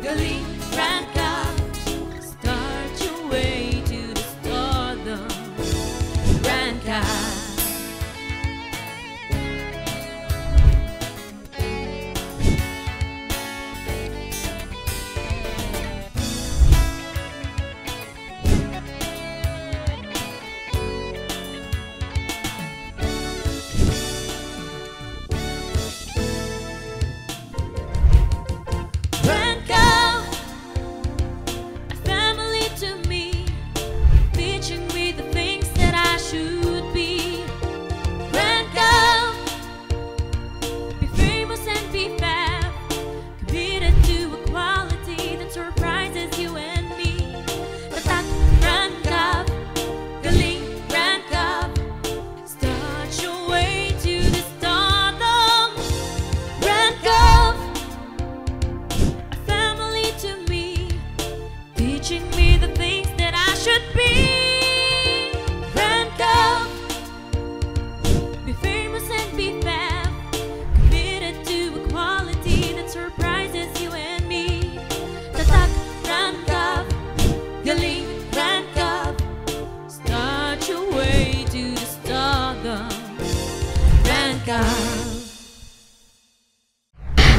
Galing Ranka, start your way to the stardom. Ranka.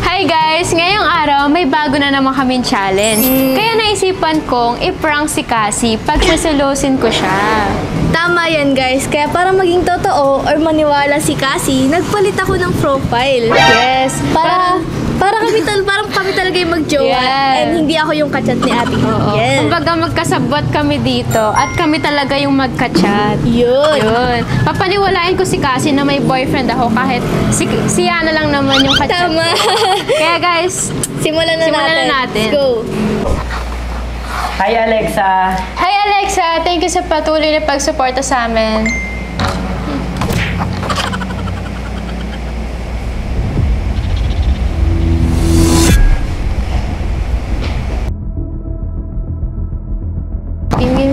Hi guys! Ngayong araw, may bago na naman kaming challenge. Kaya naisipan kong i-prank si Cassie pag saselosin ko siya. Tama yan guys, kaya para maging totoo or maniwala si Cassie, nagpalit ako ng profile. Yes! Parang kami talaga yung mag-jowa. Yes. And hindi ako yung kachat ni Ate Yes. Kumbaga magkasabot kami dito at kami talaga yung magka-chat. Yun. Papaniwalain ko si Cassie na may boyfriend ako kahit si Yana lang naman yung kachat. Tama. Kaya guys, simulan na natin. Let's go. Hi Alexa! Hi Alexa! Thank you sa patuloy na pagsuporta sa amin.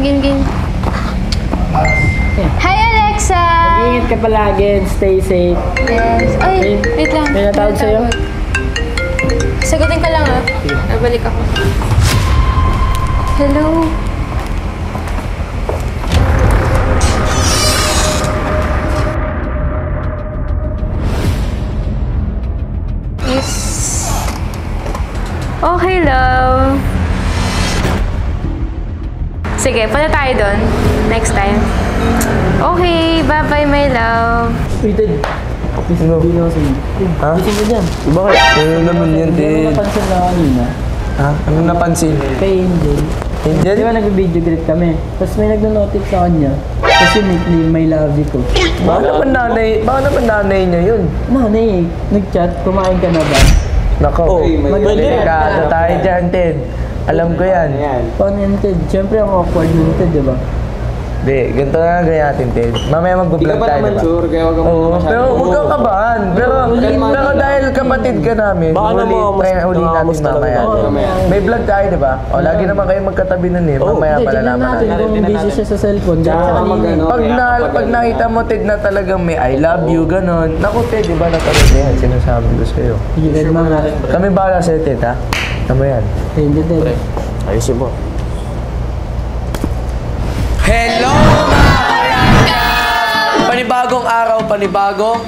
Ging. Hi Alexa! Mag-ingat ka palagi and stay safe. Yes. Ay, wait lang. May natawag sa'yo? Sagutin ka lang ah. Nabalik ako. Hello? Yes. Okay, love. Sige, punta tayo doon. Next time. Okay, bye-bye, my love. Waited. Sino? Ha? Gising mo dyan. Bakit? Ano naman yan, Ano napansin na kanina? Ha? Ano napansin? Kay Angel. Angel? Di ba nag-video greet kami? Tapos may nag-notif sa kanya. Kasi nickname my love you ko. Baka naman nanay niya yun. Nanay, nag-chat, kumain ka na ba? Nako, delikado tayo dyan, Ted. Alam ko yan. Paano yan, Ted? Siyempre ang awkward nun, Ted, di ba? Di, ganito na gaya natin, Ted. Mamaya mag-vlog tayo, diba? Sure, kaya wag Oo, pero huwag kang kabahan. Pero dahil kapatid ka namin, uli natin mamaya. May vlog tayo, di ba? O, lagi naman kayo magkatabi nun eh. Mamaya malalaman natin. Kung busy siya sa cellphone, Pag nakita mo, Ted, na talagang may I love you, ganon. Naku, Ted, di ba natalit na yan? Sinasabi ko sa'yo. Kami bahala sa'yo, Ted, ha? Tama yan. Hindi, Ted. Ayusin mo. Hello, mga panibagong araw, panibagong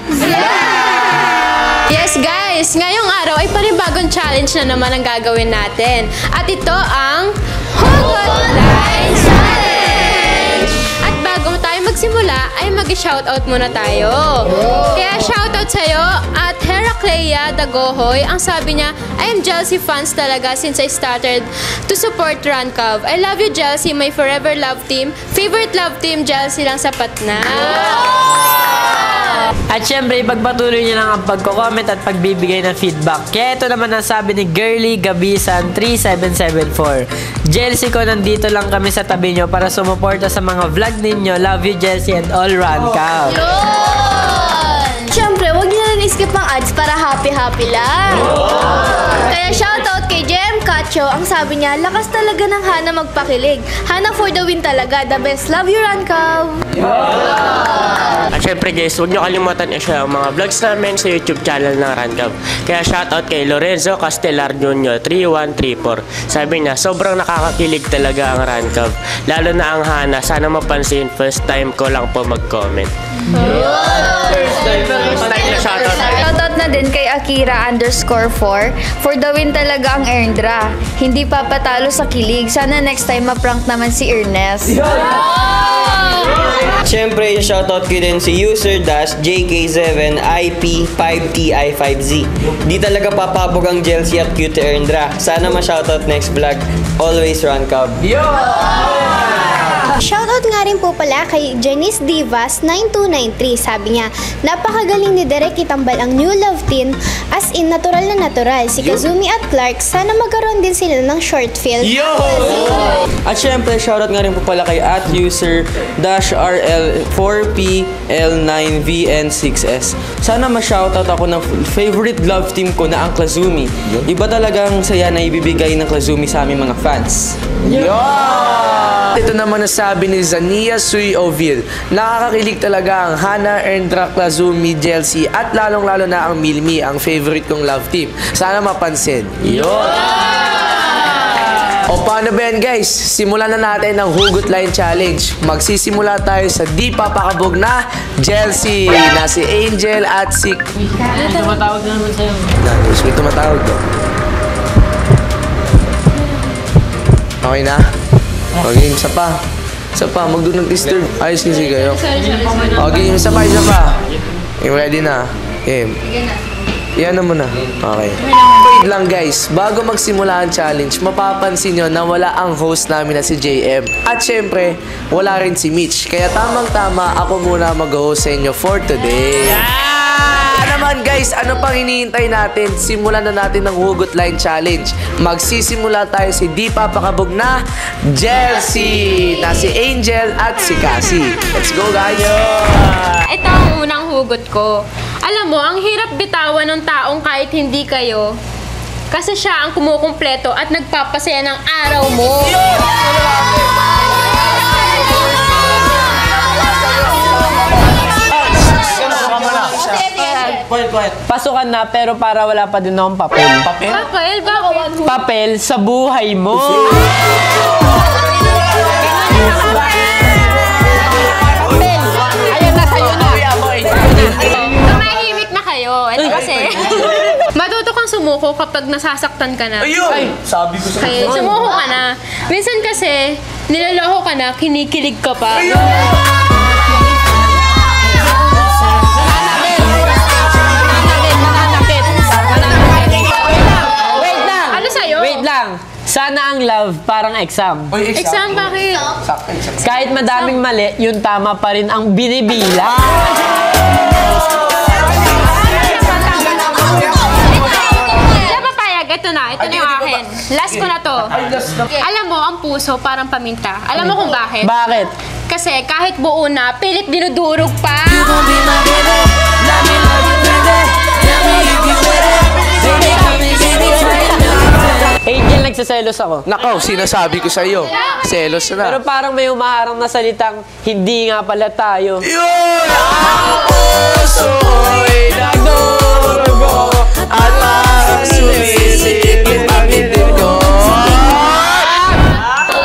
Yes guys, ngayong araw ay panibagong challenge na naman ang gagawin natin. At ito ang Hugot Line Challenge! At bago tayo magsimula ay mag-shoutout muna tayo. Kaya shoutout sa'yo at Heraclea Dagohoy. Ang sabi niya, I am Chelsea fans talaga since I started to support Rancav. I love you Chelsea, my forever love team. Favorite love team, Chelsea lang sapat na. At syempre, ipagpatuloy niyo lang ang pagko-comment at pagbibigay ng feedback. Kaya ito naman ang sabi ni Girly Gabisan 3774. Chelsea ko, nandito lang kami sa tabi nyo para sumuporta sa mga vlog ninyo. Love you, Chelsea, and all Rancav. Siyempre, huwag niyo na skip ang ads para happy-happy lang. Kaya shoutout Shoutout kay JM Cacho. Ang sabi niya, lakas talaga ng Hana magpakilig. Hana for the win talaga. The best. Love you, Rancav. At syempre guys, huwag nyo kalimutan i-share ang mga vlogs namin sa YouTube channel ng Rancav. Kaya shoutout kay Lorenzo Castellar Jr. 3134. Sabi niya, sobrang nakakakilig talaga ang Rancav. Lalo na ang Hana, sana mapansin, first time ko lang po mag-comment. First time na shoutout. Shoutout na din kay Akira_4. For the win talaga ang Erndra. Hindi papatalo sa kilig. Sana next time ma-prank naman si Ernest. Siyempre, yung shoutout ko din si user-JK7IP5TI5Z. Di talaga papabog ang Jelsi at Cute Erndra. Sana ma-shoutout next vlog. Always Rancav. Shoutout nga rin po pala kay Janice Divas 9293. Sabi niya, napakagaling ni Derek itambal ang new love team, as in natural na natural. Si Kazumi at Clark, sana magkaroon din sila ng short film. At syempre, shoutout nga rin po pala kay @user-RL4PL9VN6S. Sana ma-shoutout ako ng favorite love team ko na ang Klazumi. Iba talagang saya na ibibigay ng Klazumi sa aming mga fans. Ito naman nasabi ni Zania Sui Ovil. Nakakakilig talaga ang Hana, Erndra, Klazumi, Jelsi at lalong-lalo na ang Milmi, ang favorite kong love team. Sana mapansin. O paano ba yan guys? Simulan na natin ang Hugot Line Challenge. Magsisimula tayo sa di papakabog na Jelsi, na si Angel at si... Tumatawag na naman sa'yo. May tumatawag to. Okay na? Okay, isa pa. Isa pa, mag-do not disturb. Ayos kasi kayo. Okay, isa pa. Ready na. Game. Yan na muna. Okay. Wait lang guys, bago magsimula ang challenge, mapapansin nyo na wala ang host namin na si JM. At syempre, wala rin si Mitch. Kaya tamang-tama, ako muna mag-host sa inyo for today. Naman guys, ano pang hinihintay natin? Simulan na natin ang Hugot Line Challenge. Magsisimula tayo si di papakabog na Jelsi, na si Angel at si Cassie. Let's go guys! Ito ang unang hugot ko. Alam mo, ang hirap bitawan ng taong kahit hindi kayo. Kasi siya ang kumukumpleto at nagpapasaya ng araw mo. Pasukan na pero para wala pa din akong papel. Papel? Bakit? Papel sa buhay mo. Ayan na, sa'yo na. Tumahimik na kayo. Ito kasi. Matuto kang sumuko kapag nasasaktan ka na. Ay, sabi ko sa Kaya sumuko ka na. Minsan kasi, niloloko ka na, kinikilig ka pa. Wait lang. Sana ang love parang exam. Exam, bakit? Kahit madaming mali, yung tama pa rin ang binibila. Kaya papayag, ito na yung akin. Last ko na to. Alam mo, ang puso parang paminta. Alam mo kung bakit? Bakit? Kasi kahit buo na, pilit dinudurog pa. Angel, nagsaselos ako. Nakaw, sinasabi ko sa iyo. Selos na. Pero parang may umaharang na salitang, hindi nga pala tayo. Yun! Ang puso'y nagdurugo at parang sumisikip ang dibdib ko.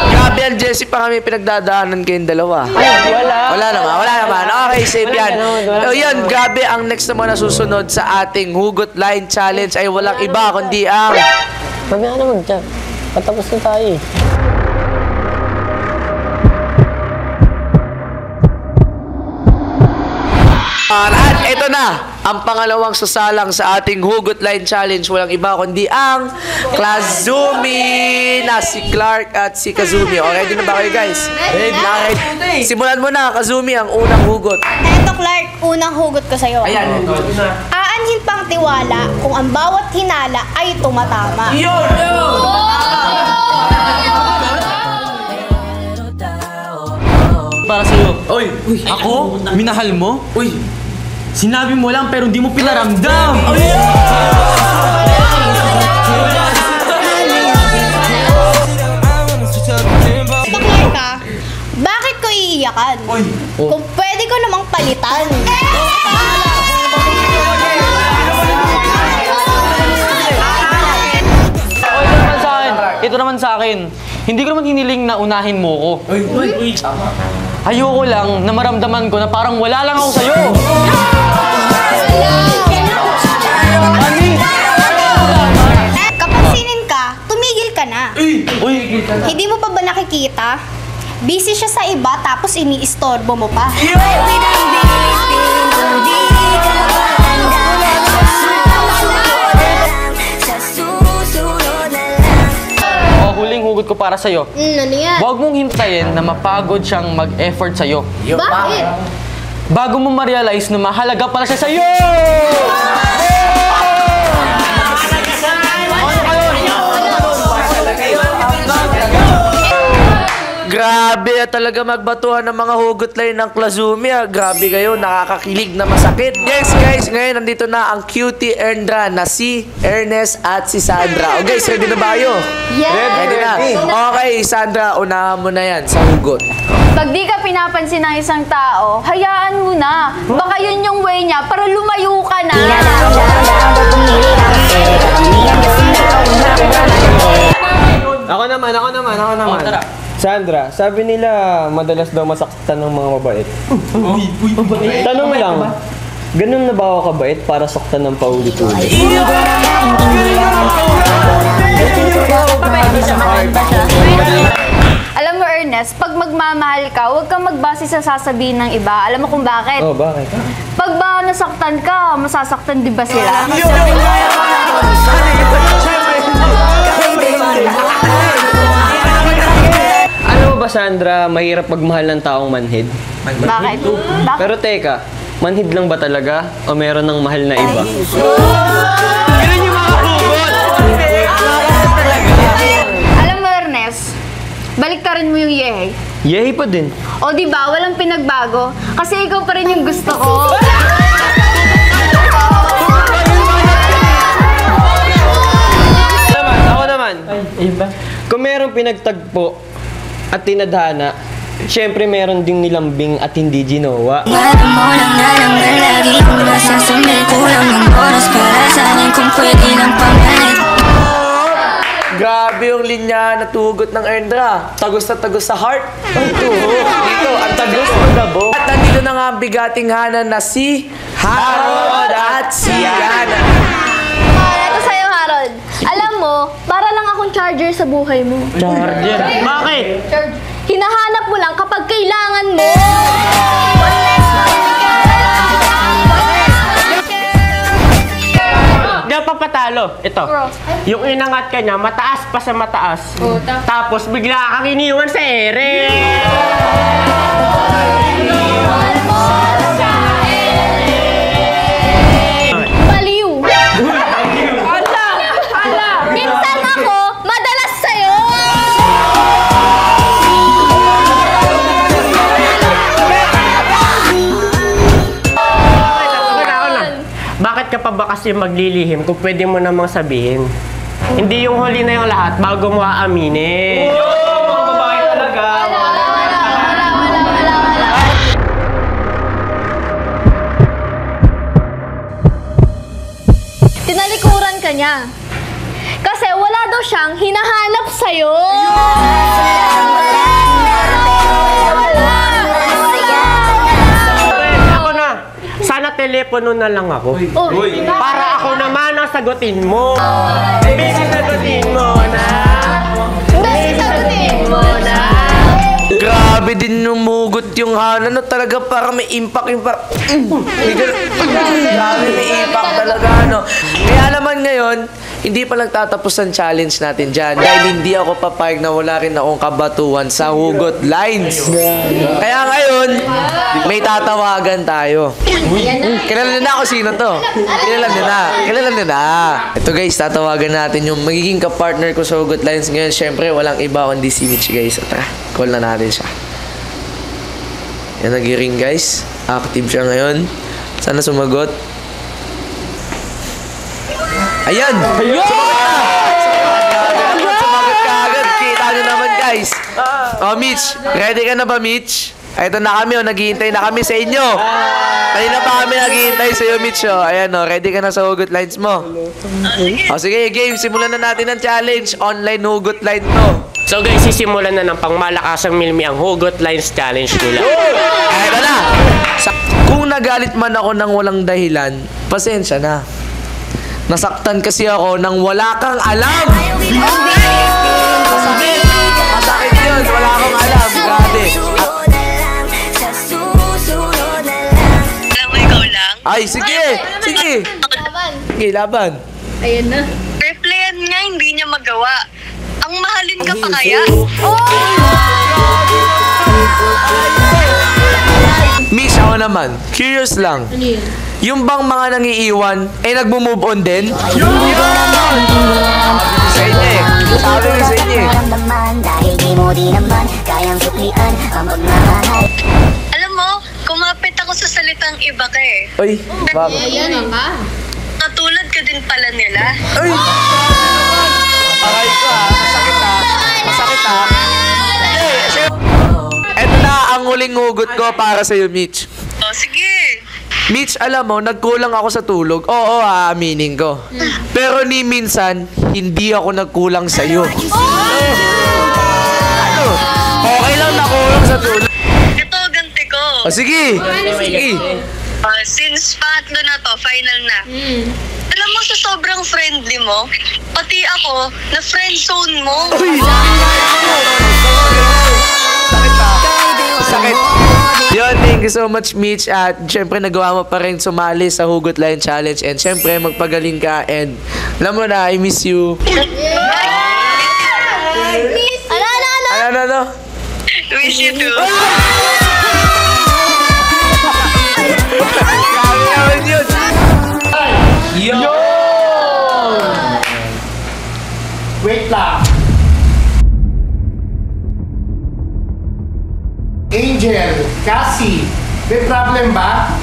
Grabe yan, Jessie, pa kami pinagdadaanan kayong dalawa. Wala naman. Okay, safe yan. O yan, grabe, ang next naman na susunod sa ating Hugot Line Challenge ay walang iba kundi ang... Mamaya naman dyan. Patapos na tayo eh. At ito na, ang pangalawang sasalang sa ating Hugot Line Challenge. Walang iba kundi ang Klazumi, na si Clark at si Kazumi. O, ready na ba kayo guys? Ready. Simulan mo na, Kazumi, ang unang hugot. Eto Clark, unang hugot ko sa'yo. Ayan. Aanhin pang tiwala kung ang bawat hinala ay tumatama. Para sa'yo. Oy! Ako? Minahal mo? Uy! Sinabi mo lang pero hindi mo pinaramdam! Kung pwede ko namang palitan. Ito naman sa akin. Hindi ko naman hiniling na unahin mo ko. Ayoko lang na maramdaman ko na parang wala lang ako sa'yo. Kapansinin ka, tumigil ka na. Hindi mo pa ba nakikita? Busy siya sa iba tapos iniistorbo mo pa. Huling hugot ko para sa'yo. Ano yan? Huwag mong hintayin na mapagod siyang mag-effort sa'yo. Bakit? Bago mo ma-realize na mahalaga pala siya sa'yo! Grabe talaga magbatuhan ng mga hugot line ng Klazumi. Grabe kayo, nakakakilig na masakit. Yes guys, ngayon nandito na ang cutie Erndra na si Ernest at si Sandra. O guys, ready na ba kayo? Yes! Ready na? Okay, Sandra, unahan mo na yan sa hugot. Pag di ka pinapansin ng isang tao, hayaan mo na. Baka yun yung way niya para lumayo ka na. Ako naman. Tara. Sandra, sabi nila madalas daw masaktan ng mga mabait. Tanong lang, ganun na ba ako kabait para saktan ng paulit-ulit? Alam mo, Ernest, pag magmamahal ka, huwag kang magbase sa sasabihin ng iba. Alam mo kung bakit? Oh, bakit? Pag ba nasaktan ka, masasaktan din ba sila? Alam mo ba, Sandra, mahirap magmahal ng taong manhid? Bakit? Pero teka, manhid lang ba talaga? O meron ng mahal na iba? Alam mo, Ernest, baliktarin mo yung yehe. Yehi pa din. O di ba, walang pinagbago. Kasi ikaw pa rin yung gusto ko. Ako naman. Kung merong pinagtagpo at tinadhana, syempre meron ding nilambing at hindi ginawa. Grabe yung linya na tugot ng Erndra. Tagos na tagos sa heart. Dito, ang tagos ng dabo. At nandito na nga ang bigating Hana na si Harold at si Yana. Ito sa'yo, Harold. Alam mo, para lang akong charger sa buhay mo. Charger? Bakit? Hinahanap mo lang kapag kailangan mo. Di ako papatalo. Ito. Yung inangat ka niya, mataas pa sa mataas. Tapos bigla kang iniwan sa ere. Baliw. Minsan ako, madalas sa'yo. Bakit ka pa ba kasi maglilihim kung pwede mo namang sabihin? Hindi yung huli na yung lahat bago mo aaminin. Mga babae talaga. Tinalikuran ka niya. Kasi wala daw siyang hinahanap sa'yo. Ako na. Sana telepono na lang ako. Para ako naman ang sagutin mo. Baby, sagutin mo na. Dahil sagutin mo na. Grabe din numugot yung Hana. No, talaga parang may impact. Grabe, may impact talaga. No? Kaya naman ngayon, hindi pa lang tatapos ang challenge natin dyan. Dahil hindi ako papayag na wala rin akong kabatuhan sa hugot lines. Kaya ngayon, may tatawagan tayo. Kilala na ako sino to. Kilala na. Ito guys, tatawagan natin yung magiging kapartner ko sa hugot lines ngayon. Siyempre, walang iba kundi si Mitch guys. Tara, call na natin siya. Yan, nag-ring guys. Active siya ngayon. Sana sumagot. Ayan! Sumagot ka agad. Kita nyo naman guys. Oh, Mitch. Ready ka na ba, Mitch? Ito na kami, naghihintay na kami sa inyo. Kanina pa kami naghihintay sa iyo, Mitch. Ayan, ready ka na sa hugot lines mo? Sige, game. Simulan na natin ang challenge. Online hugot line to. So guys, sisimulan na ng pangmalakasang Milmi ang Hugot Lines Challenge nila. Ito na. Kung nagalit man ako ng walang dahilan, pasensya na. Nasaktan kasi ako nang wala kang alam. Masakit. Masakit yun. Wala akong alam. Grabe. Alam mo, ikaw lang? Ay, sige. Sige. Sige, laban. Ayan na. Replyan nga, hindi niya magawa. Ang mahalin ka pa kaya? Miss, ako naman. Curious lang. Yung bang mga nangiiwan, nagmo-move on din? Yun! Sa inyo eh. Sabi ko sa inyo eh. Alam mo, kumapit ako sa salitang iba ka eh. Ay, bakit? Ayan ka. Katulad ka din pala nila. Ay! Aray ko ha. Masakit ha. Masakit ha. Eto na ang huling hugot ko para sa'yo, Mitch. Oh, sige. Mitch, alam mo, nagkulang ako sa tulog. Oo, aaminin ko. Pero ni minsan, hindi ako nagkulang sa'yo. Ano? Okay lang nakulang sa tulog. Ito, ganti ko. Sige. Sige. Since pangatlo na to, final na. Alam mo, sa sobrang friendly mo, pati ako, na friend zone mo. Uy! Sakit ha. Sakit. Yun, thank you so much, Mitch. At syempre, nagawa mo pa rin sumali sa Hugot Line Challenge. And syempre, magpagaling ka. And alam mo na, I miss you. Ano? Wish you too. Kami naman yun. Yo! Wait lang. Angel, Cassie, may problem ba?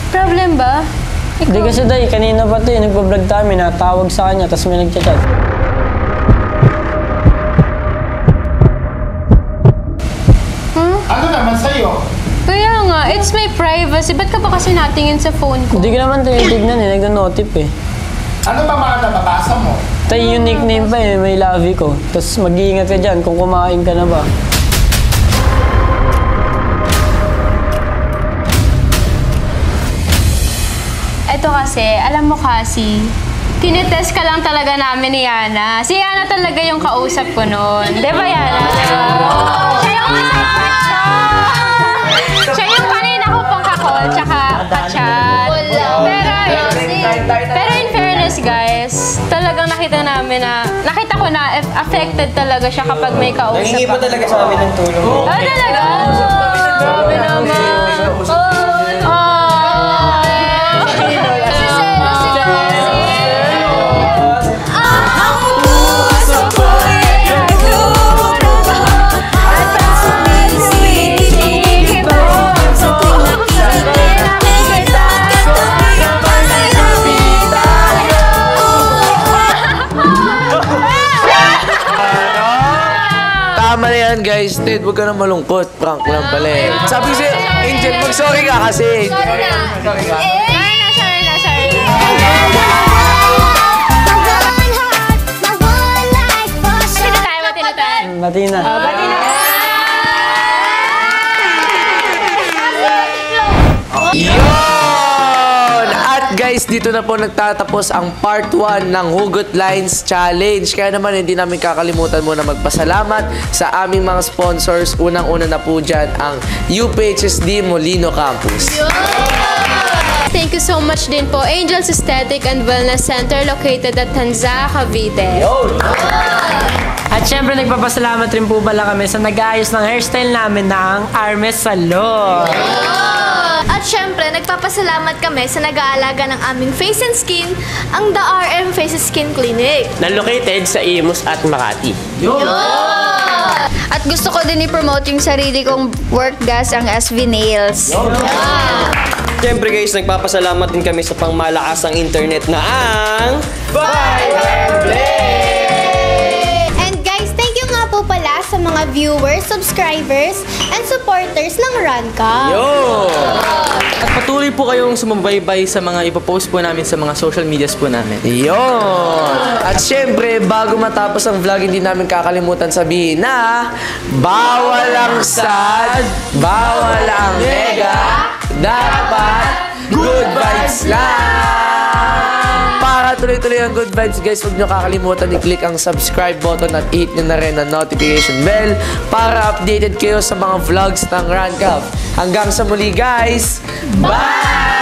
Problem ba? Hindi kasi day, kanina pa ito nagpa-vlog tayo, may natawag sa kanya, tapos may nagchat-chat. Ano naman sa'yo? Kaya nga, it's my privacy. Ba't ka pa kasi natingin sa phone ko? Hindi ko naman tinitignan nag-notif eh. Ano ba mga nababasa mo? Tayo yung nickname pa may love ko. Tapos mag-iingat ka dyan kung kumain ka na ba. Eto kasi, alam mo kasi, tinitest ka lang talaga namin ni Yana. Si Yana talaga yung kausap ko noon. Di ba, Yana? Siya yung siya yung kanina ko pang kakol, tsaka ka-chat. Pero in fairness, guys, talagang nakita ko na affected talaga siya kapag may kausap. Nangingi pa talaga sa amin ng tulong. Talaga? Grabe naman. Tama na yan, guys. Ted, huwag ka na malungkot. Prank lang pala eh. Sabi si Angel, mag-sorry ka kasi. Sorry na. Bati na. Yun! At guys, dito na po nagtatapos ang part 1 ng Hugot Lines Challenge. Kaya naman hindi namin kakalimutan muna magpasalamat sa aming mga sponsors. Unang-una na po dyan ang UPHSD Molino Campus. Thank you so much din po, Angels Aesthetic and Wellness Center located at Tanza, Cavite. At syempre nagpapasalamat rin po pala kami sa nag-aayos ng hairstyle namin na ang Armes Salon. At syempre, nagpapasalamat kami sa nag-aalaga ng aming face and skin, ang The RM Face and Skin Clinic. Na located sa Imus at Makati. At gusto ko din i-promote yung sarili kong work gas, ang SV Nails. Siyempre guys, nagpapasalamat din kami sa pangmalakasang internet na ang And guys, thank you nga po pala sa mga mga viewers, subscribers, and supporters ng Rancam. At patuloy po kayong sumubaybay sa mga ipopost po namin sa mga social medias po namin. Yun! At syempre, bago matapos ang vlog, hindi namin kakalimutan sabihin na bawal ang sad, bawal ang nega, dapat good vibes lang! Para tuloy-tuloy ang good vibes, guys, huwag nyo kakalimutan i-click ang subscribe button at hit nyo na rin ang notification bell para updated kayo sa mga vlogs ng Rancam. Hanggang sa muli, guys! Bye!